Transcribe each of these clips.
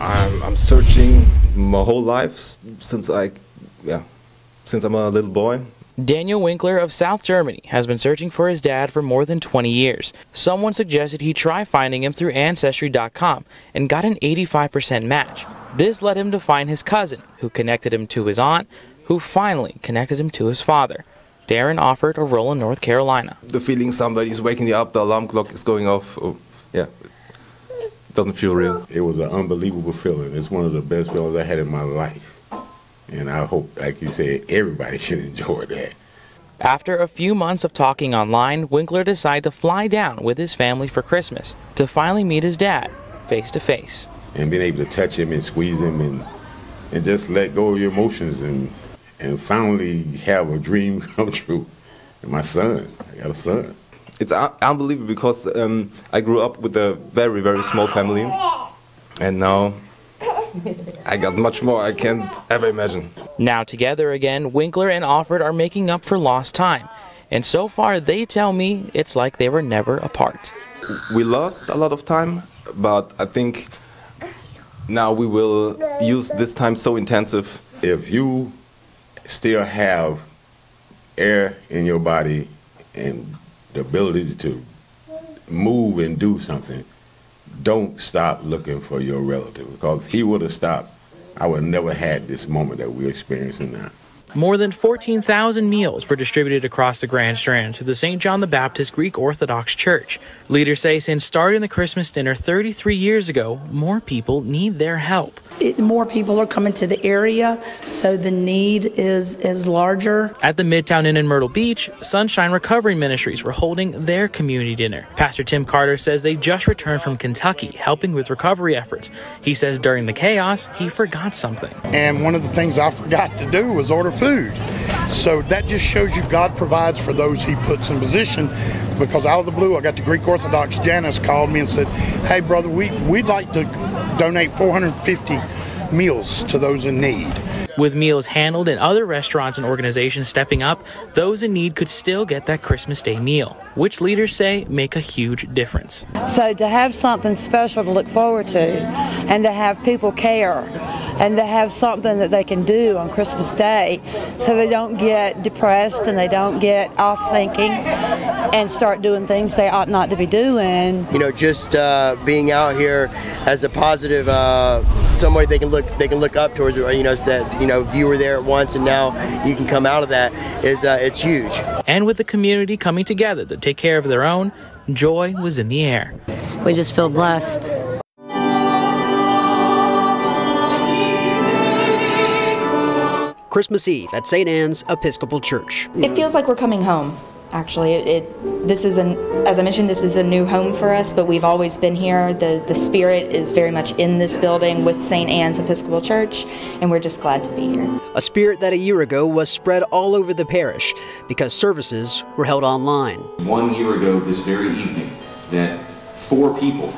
I'm searching my whole life since I'm a little boy. Daniel Winkler of South Germany has been searching for his dad for more than 20 years. Someone suggested he try finding him through Ancestry.com and got an 85% match. This led him to find his cousin, who connected him to his aunt, who finally connected him to his father. Darren offered a role in North Carolina. The feeling somebody's waking you up, the alarm clock is going off, it doesn't feel real. It was an unbelievable feeling. It's one of the best feelings I had in my life. And I hope, like you said, everybody can enjoy that. After a few months of talking online, Winkler decided to fly down with his family for Christmas to finally meet his dad face to face. And being able to touch him and squeeze him and just let go of your emotions and finally have a dream come true. And my son, I got a son. It's unbelievable because I grew up with a very, very small family. And now I got much more I can't ever imagine. Now together again, Winkler and Alfred are making up for lost time. And so far, they tell me it's like they were never apart. We lost a lot of time, but I think now we will use this time so intensive. If you still have air in your body and the ability to move and do something, don't stop looking for your relative, because if he would have stopped, I would have never had this moment that we're experiencing now. More than 14,000 meals were distributed across the Grand Strand to the St. John the Baptist Greek Orthodox Church. Leaders say since starting the Christmas dinner 33 years ago, more people need their help. More people are coming to the area, so the need is larger. At the Midtown Inn in Myrtle Beach, Sunshine Recovery Ministries were holding their community dinner. Pastor Tim Carter says they just returned from Kentucky, helping with recovery efforts. He says during the chaos, he forgot something. And one of the things I forgot to do was order food. So that just shows you God provides for those he puts in position, because out of the blue, I got the Greek Orthodox. Janice called me and said, hey brother, we'd like to donate 450 meals to those in need. With meals handled and other restaurants and organizations stepping up, those in need could still get that Christmas Day meal, which leaders say make a huge difference. So to have something special to look forward to, and to have people care, and to have something that they can do on Christmas Day so they don't get depressed and they don't get off thinking and start doing things they ought not to be doing. You know, just being out here as a positive, somebody they can look up towards, you know, that, you know, you were there at once and now you can come out of that, is it's huge. And with the community coming together to take care of their own, joy was in the air. We just feel blessed. Christmas Eve at St. Anne's Episcopal Church. It feels like we're coming home, actually. This is, as I mentioned, this is a new home for us, but we've always been here. The spirit is very much in this building with St. Anne's Episcopal Church, and we're just glad to be here. A spirit that a year ago was spread all over the parish because services were held online. 1 year ago this very evening, that 4 people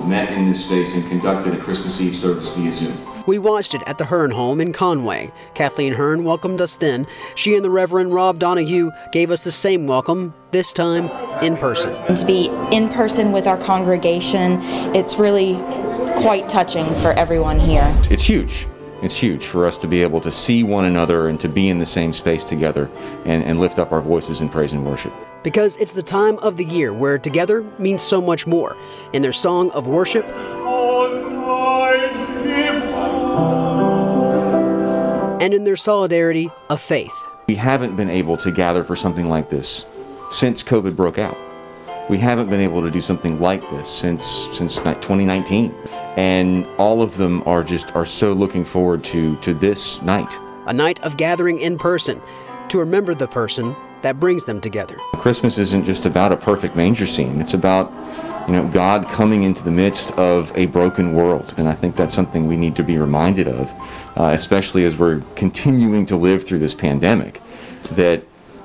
met in this space and conducted a Christmas Eve service via Zoom. We watched it at the Hearn home in Conway. Kathleen Hearn welcomed us then. She and the Reverend Rob Donahue gave us the same welcome, this time in person. To be in person with our congregation, it's really quite touching for everyone here. It's huge. It's huge for us to be able to see one another and to be in the same space together and lift up our voices in praise and worship. Because it's the time of the year where together means so much more. In their song of worship, and in their solidarity of faith. We haven't been able to gather for something like this since COVID broke out. We haven't been able to do something like this since 2019. And all of them are so looking forward to this night. A night of gathering in person to remember the person that brings them together. Christmas isn't just about a perfect manger scene. It's about, God coming into the midst of a broken world. And I think that's something we need to be reminded of, especially as we're continuing to live through this pandemic, that,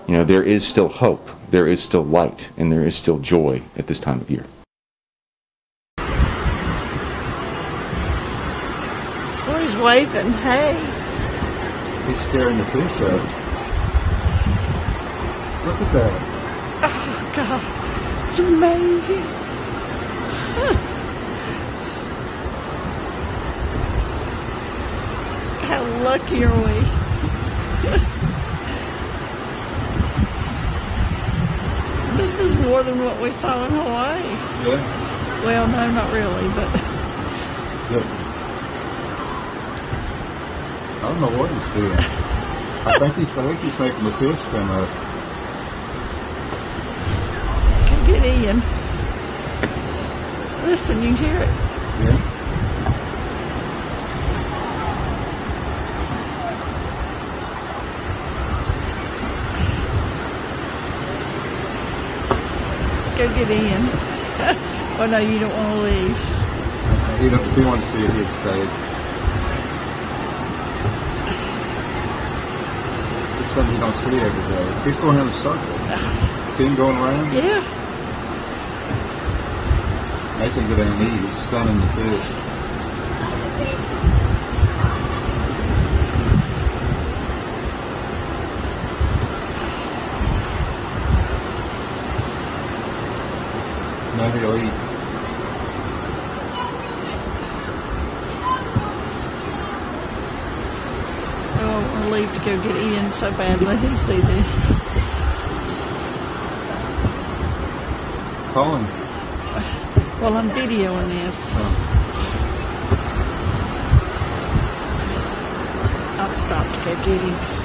there is still hope, there is still light, and there is still joy at this time of year. Oh, he's waving, hey. He's scaring the fish up. Look at that. Oh, God. It's amazing. How lucky are we? This is more than what we saw in Hawaii. Yeah. Well, no, not really, but Look. I don't know what he's doing. I think he's making the fish come up. can get in. Listen, you can hear it. Yeah. Go get in. Oh no, you don't want to leave. If he wanted to see it, he'd stay. It's something you don't see every day. He's going in a circle. See him going around? Yeah. Makes him go down and eat. He's stunning the fish. Now he'll eat. Oh, I want to leave to go get in so bad. Let him see this. Call him. Well, I'm videoing this. I'll stop to go get him.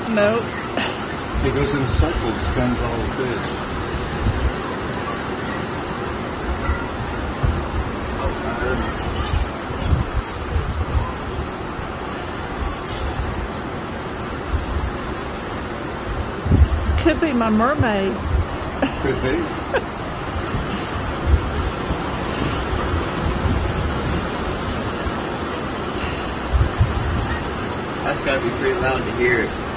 No. He goes in a circle and spins all the fish. Could be my mermaid. Could be. That's got to be pretty loud to hear it.